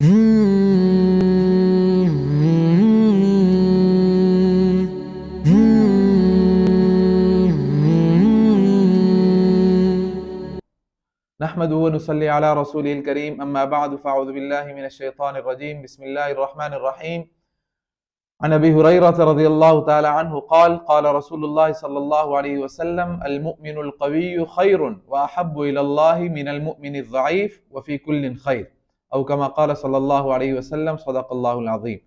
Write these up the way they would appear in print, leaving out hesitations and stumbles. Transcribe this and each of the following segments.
نحمده ونصلي على رسوله الكريم اما بعد فاعوذ بالله من الشيطان الرجيم بسم الله الرحمن الرحيم عن ابي هريرة رضي الله تعالى عنه قال قال رسول الله صلى الله عليه وسلم المؤمن القوي خير واحب الى الله من المؤمن الضعيف وفي كل خير او كما قال صلی اللہ علیہ وسلم صدق اللہ العظیم۔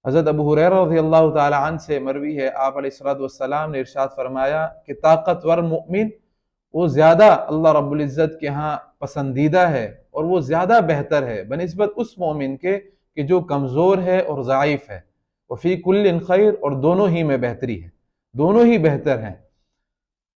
حضرت ابو ہریرہ رضی اللہ تعالی عنہ سے مروی ہے، آپ علیہ الصلوۃ والسلام نے ارشاد فرمایا کہ طاقتور مؤمن وہ زیادہ اللہ رب العزت کے ہاں پسندیدہ ہے اور وہ زیادہ بہتر ہے بنسبت اس مومن کے کہ جو کمزور ہے اور ضعیف ہے۔ وفی کل خیر، اور دونوں ہی میں بہتری ہے، دونوں ہی بہتر ہیں۔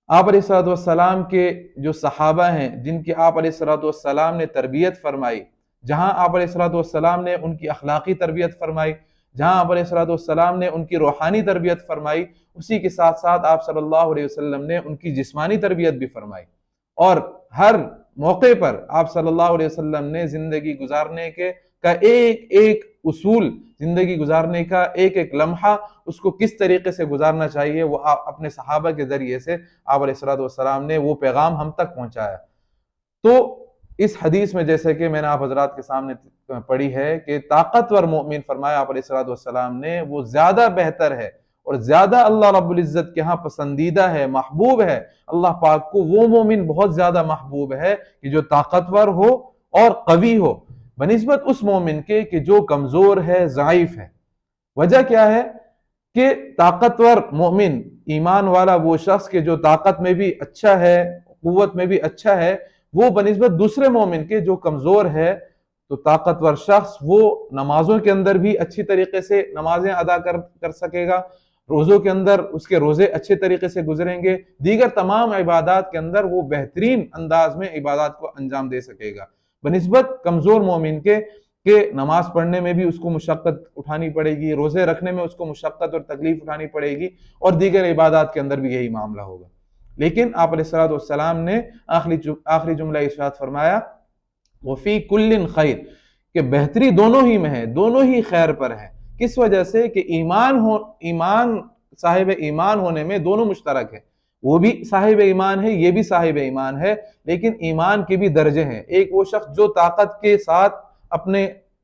آپ علیہ الصلوۃ والسلام کے جو صحابہ ہیں جن کی آپ علیہ الصلوۃ والسلام نے تربیت فرمائی، جہاں آپ علیہ الصلوۃ والسلام نے ان کی اخلاقی تربیت فرمائی، جہاں آپ علیہ الصلوۃ والسلام نے ان کی روحانی تربیت فرمائی، اسی کے ساتھ ساتھ آپ صلی اللہ علیہ وسلم نے ان کی جسمانی تربیت بھی فرمائی، اور ہر موقع پر آپ صلی اللہ علیہ وسلم نے زندگی گزارنے کا ایک ایک اصول، زندگی گزارنے کا ایک ایک لمحہ اس کو کس طریقے سے گزارنا چاہیے وہ اپنے صحابہ کے ذریعے سے آپ علیہ الصلوۃ والسلام نے وہ پیغام ہم تک پہنچایا۔ تو اس حدیث میں جیسے کہ میں نے آپ حضرات کے سامنے پڑھی ہے کہ طاقتور مومن فرمایا آپ علیہ الصلوۃ والسلام نے وہ زیادہ بہتر ہے اور زیادہ اللہ رب العزت کے ہاں پسندیدہ ہے، محبوب ہے۔ اللہ پاک کو وہ مومن بہت زیادہ محبوب ہے کہ جو طاقتور ہو اور قوی ہو بنسبت اس مومن کے کہ جو کمزور ہے، ضعیف ہے۔ وجہ کیا ہے کہ طاقتور مومن، ایمان والا وہ شخص کہ جو طاقت میں بھی اچھا ہے، قوت میں بھی اچھا ہے، وہ بنسبت دوسرے مومن کے جو کمزور ہے، تو طاقتور شخص وہ نمازوں کے اندر بھی اچھی طریقے سے نمازیں ادا کر سکے گا، روزوں کے اندر اس کے روزے اچھے طریقے سے گزریں گے، دیگر تمام عبادات کے اندر وہ بہترین انداز میں عبادات کو انجام دے سکے گا بنسبت کمزور مومن کے کہ نماز پڑھنے میں بھی اس کو مشقت اٹھانی پڑے گی، روزے رکھنے میں اس کو مشقت اور تکلیف اٹھانی پڑے گی، اور دیگر عبادات کے اندر بھی یہی معاملہ ہوگا۔ لیکن آپ علیہ الصلوۃ والسلام نے آخری جملہ ارشاد فرمایا وفی کل خیر، کہ بہتری دونوں ہی میں ہے، دونوں ہی خیر پر ہے۔ کس وجہ سے کہ صاحب ایمان ہونے میں دونوں مشترک ہے، وہ بھی صاحب ایمان ہے، یہ بھی صاحب ایمان ہے، لیکن ایمان کے بھی درجے ہیں۔ ایک وہ شخص جو طاقت کے ساتھ اپنے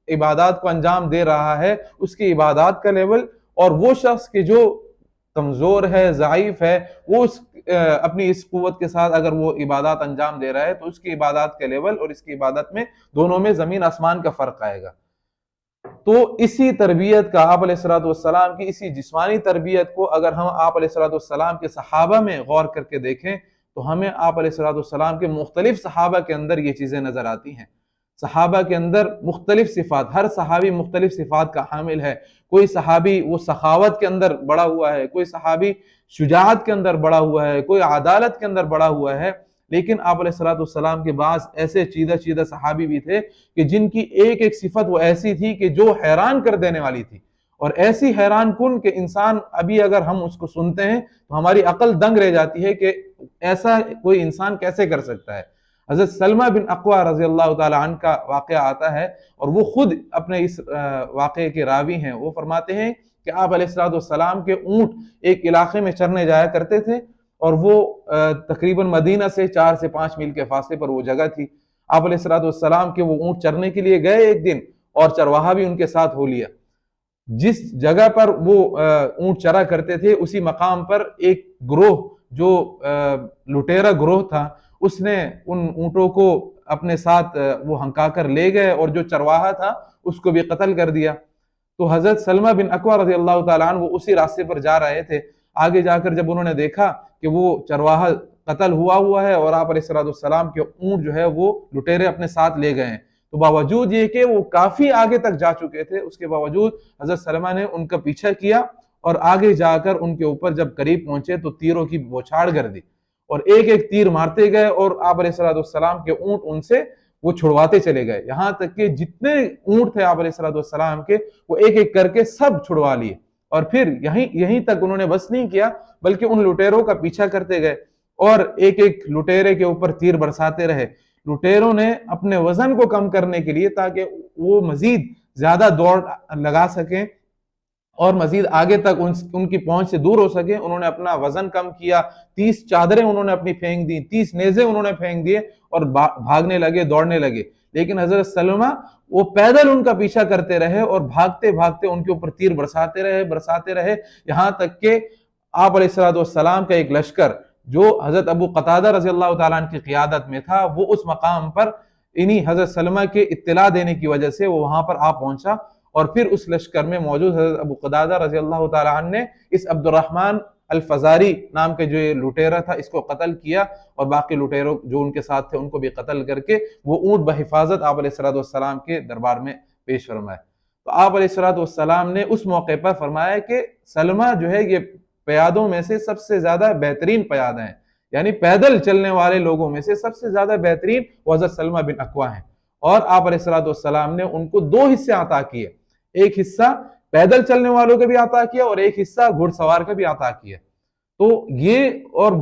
عبادات کو انجام دے رہا ہے، اس کی عبادات کا لیول، اور وہ شخص کہ جو کمزور ہے، ضعیف ہے، وہ اپنی اس قوت کے ساتھ اگر وہ عبادات انجام دے رہا ہے تو اس کی عبادات کا لیول اور اس کی عبادت میں دونوں میں زمین آسمان کا فرق آئے گا۔ تو اسی تربیت کا آپ علیہ الصلوۃ والسلام کی اسی جسمانی تربیت کو اگر ہم آپ علیہ الصلوۃ والسلام کے صحابہ میں غور کر کے دیکھیں تو ہمیں آپ علیہ الصلوۃ والسلام کے مختلف صحابہ کے اندر یہ چیزیں نظر آتی ہیں۔ صحابہ کے اندر مختلف صفات، ہر صحابی مختلف صفات کا حامل ہے۔ کوئی صحابی وہ سخاوت کے اندر بڑا ہوا ہے، کوئی صحابی شجاعت کے اندر بڑا ہوا ہے، کوئی عدالت کے اندر بڑا ہوا ہے، لیکن آپ علیہ الصلوۃ والسلام کے بعض ایسے چیدہ صحابی بھی تھے کہ جن کی ایک ایک صفت وہ ایسی تھی کہ جو حیران کر دینے والی تھی، اور ایسی حیران کن کہ انسان ابھی اگر ہم اس کو سنتے ہیں تو ہماری عقل دنگ رہ جاتی ہے کہ ایسا کوئی انسان کیسے کر سکتا ہے۔ حضرت سلمہ بن اقویٰ رضی اللہ تعالی عنہ کا واقعہ آتا ہے، اور وہ خود اپنے اس واقعے کے راوی ہیں۔ وہ فرماتے ہیں کہ آپ علیہ الصلوۃ والسلام کے اونٹ ایک علاقے میں چرنے جایا کرتے تھے، اور وہ تقریباً مدینہ سے 4 سے 5 میل کے فاصلے پر وہ جگہ تھی۔ آپ علیہ الصلوۃ والسلام کے وہ اونٹ چرنے کے لیے گئے ایک دن، اور چرواہا بھی ان کے ساتھ ہو لیا۔ جس جگہ پر وہ اونٹ چرا کرتے تھے اسی مقام پر ایک گروہ جو لٹیرا گروہ تھا، اس نے ان اونٹوں کو اپنے ساتھ وہ ہنکا کر لے گئے، اور جو چرواہا تھا اس کو بھی قتل کر دیا۔ تو حضرت سلمہ بن اقویٰ رضی اللہ تعالیٰ عنہ وہ اسی راستے پر جا رہے تھے۔ آگے جا کر جب انہوں نے دیکھا کہ وہ چرواہا قتل ہوا ہے اور آپ علیہ الصلوۃ والسلام کے اونٹ جو ہے وہ لٹیرے اپنے ساتھ لے گئے ہیں، تو باوجود یہ کہ وہ کافی آگے تک جا چکے تھے، اس کے باوجود حضرت سلمہ نے ان کا پیچھا کیا، اور آگے جا کر ان کے اوپر جب قریب پہنچے تو تیروں کی بوچھاڑ کر دی، اور ایک ایک تیر مارتے گئے، اور آپ علیہ الصلوۃ والسلام کے اونٹ ان سے وہ چھڑواتے چلے گئے، یہاں تک کہ جتنے اونٹ تھے آپ علیہ الصلوۃ والسلام کے وہ ایک ایک کر کے سب چھڑوا لیے، اور پھر یہیں تک انہوں نے بس نہیں کیا بلکہ ان لٹیروں کا پیچھا کرتے گئے اور ایک ایک لٹیرے کے اوپر تیر برساتے رہے۔ لٹیروں نے اپنے وزن کو کم کرنے کے لیے تاکہ وہ مزید زیادہ دوڑ لگا سکیں اور مزید آگے تک ان کی پہنچ سے دور ہو سکے، انہوں نے اپنا وزن کم کیا، 30 چادریں انہوں نے اپنی پھینک دی، 30 نیزے انہوں نے پھینک دیے اور بھاگنے لگے، دوڑنے لگے۔ لیکن حضرت سلمہ وہ پیدل ان کا پیچھا کرتے رہے اور بھاگتے بھاگتے ان کے اوپر تیر برساتے رہے یہاں تک کہ آپ علیہ السلام کا ایک لشکر جو حضرت ابو قتادہ رضی اللہ تعالیٰ عنہ کی قیادت میں تھا، وہ اس مقام پر انہی حضرت سلمہ کے اطلاع دینے کی وجہ سے وہ وہاں پر آ پہنچا، اور پھر اس لشکر میں موجود حضرت ابو قتادہ رضی اللہ تعالیٰ عنہ نے اس عبد الرحمن الفزاری نام کے جو یہ لٹیرا تھا اس کو قتل کیا، اور باقی لٹیروں جو ان کے ساتھ تھے ان کو بھی قتل کر کے وہ اونٹ بحفاظت آپ علیہ السلام کے دربار میں پیش فرمائے۔ تو آپ علیہ السلام نے اس موقع پر فرمایا کہ سلمہ جو ہے یہ پیادوں میں سے سب سے زیادہ بہترین پیادہ ہیں، یعنی پیدل چلنے والے لوگوں میں سے سب سے زیادہ بہترین وہ حضرت سلمہ بن اکوع ہیں۔ اور آپ علیہ السلام نے ان کو 2 حصے عطا کیے، ایک حصہ پیدل چلنے والوں کا بھی عطا کیا اور ایک حصہ گھڑ سوار کا بھی عطا کیا۔ تو یہ اور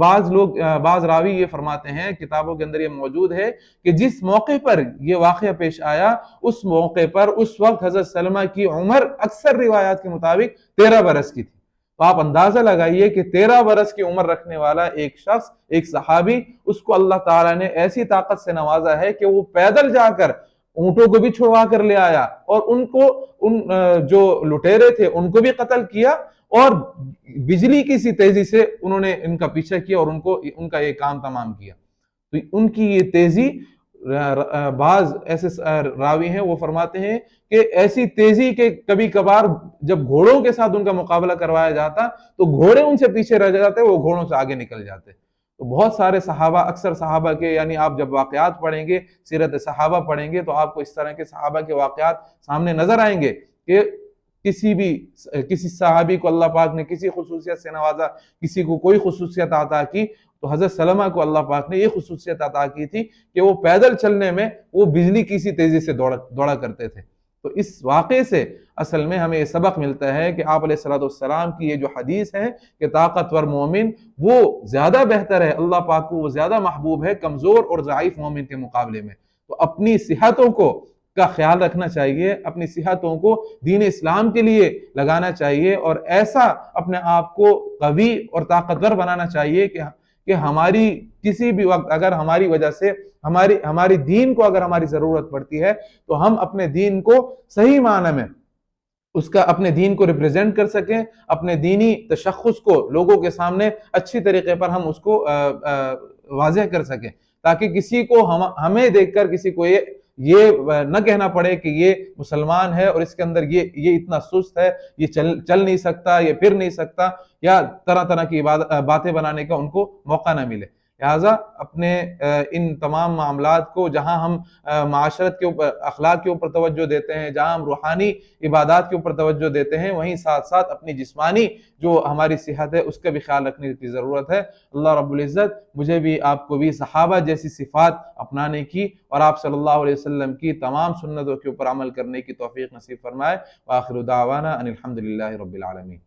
بعض راوی یہ فرماتے ہیں، کتابوں کے اندر یہ موجود ہے کہ جس موقع پر یہ واقعہ پیش آیا اس موقع پر اس وقت حضرت سلمہ کی عمر اکثر روایات کے مطابق 13 برس کی تھی۔ تو آپ اندازہ لگائیے کہ 13 برس کی عمر رکھنے والا ایک شخص، ایک صحابی، اس کو اللہ تعالیٰ نے ایسی طاقت سے نوازا ہے کہ وہ پیدل جا کر اونٹوں کو بھی چھڑوا کر لے آیا اور ان جو لٹیرے تھے ان کو بھی قتل کیا، اور بجلی کی سی تیزی سے انہوں نے ان کا پیچھا کیا اور ان کا یہ کام تمام کیا۔ تو ان کی یہ تیزی، بعض ایسے راوی ہیں وہ فرماتے ہیں کہ ایسی تیزی کہ کبھی کبھار جب گھوڑوں کے ساتھ ان کا مقابلہ کروایا جاتا تو گھوڑے ان سے پیچھے رہ جاتے، وہ گھوڑوں سے آگے نکل جاتے۔ تو بہت سارے صحابہ، اکثر صحابہ کے، یعنی آپ جب واقعات پڑھیں گے، سیرت صحابہ پڑھیں گے تو آپ کو اس طرح کے صحابہ کے واقعات سامنے نظر آئیں گے کہ کسی صحابی کو اللہ پاک نے کسی خصوصیت سے نوازا، کسی کو کوئی خصوصیت عطا کی، تو حضرت سلمہ کو اللہ پاک نے یہ خصوصیت عطا کی تھی کہ وہ پیدل چلنے میں وہ بجلی کی سی تیزی سے دوڑا کرتے تھے۔ تو اس واقعے سے اصل میں ہمیں یہ سبق ملتا ہے کہ آپ علیہ السلام کی یہ جو حدیث ہے کہ طاقتور مومن وہ زیادہ بہتر ہے، اللہ پاک کو وہ زیادہ محبوب ہے کمزور اور ضعیف مومن کے مقابلے میں۔ تو اپنی صحتوں کا خیال رکھنا چاہیے، اپنی صحتوں کو دین اسلام کے لیے لگانا چاہیے، اور ایسا اپنے آپ کو قوی اور طاقتور بنانا چاہیے کہ ہماری کسی بھی وقت اگر ہماری وجہ سے ہماری دین کو اگر ہماری ضرورت پڑتی ہے تو ہم اپنے دین کو صحیح معنی میں اپنے دین کو ریپریزنٹ کر سکیں، اپنے دینی تشخص کو لوگوں کے سامنے اچھی طریقے پر ہم اس کو واضح کر سکیں، تاکہ کسی کو ہمیں دیکھ کر کسی کو یہ نہ کہنا پڑے کہ یہ مسلمان ہے اور اس کے اندر یہ اتنا سست ہے، یہ چل نہیں سکتا، یہ پھر نہیں سکتا، یا طرح طرح کی باتیں بنانے کا ان کو موقع نہ ملے۔ لہٰذا اپنے ان تمام معاملات کو، جہاں ہم معاشرت کے اوپر، اخلاق کے اوپر توجہ دیتے ہیں، جہاں ہم روحانی عبادات کے اوپر توجہ دیتے ہیں، وہیں ساتھ ساتھ اپنی جسمانی جو ہماری صحت ہے اس کا بھی خیال رکھنے کی ضرورت ہے۔ اللہ رب العزت مجھے بھی، آپ کو بھی صحابہ جیسی صفات اپنانے کی اور آپ صلی اللہ علیہ وسلم کی تمام سنتوں کے اوپر عمل کرنے کی توفیق نصیب فرمائے۔ وآخر دعوانا ان الحمد للہ رب العالمین۔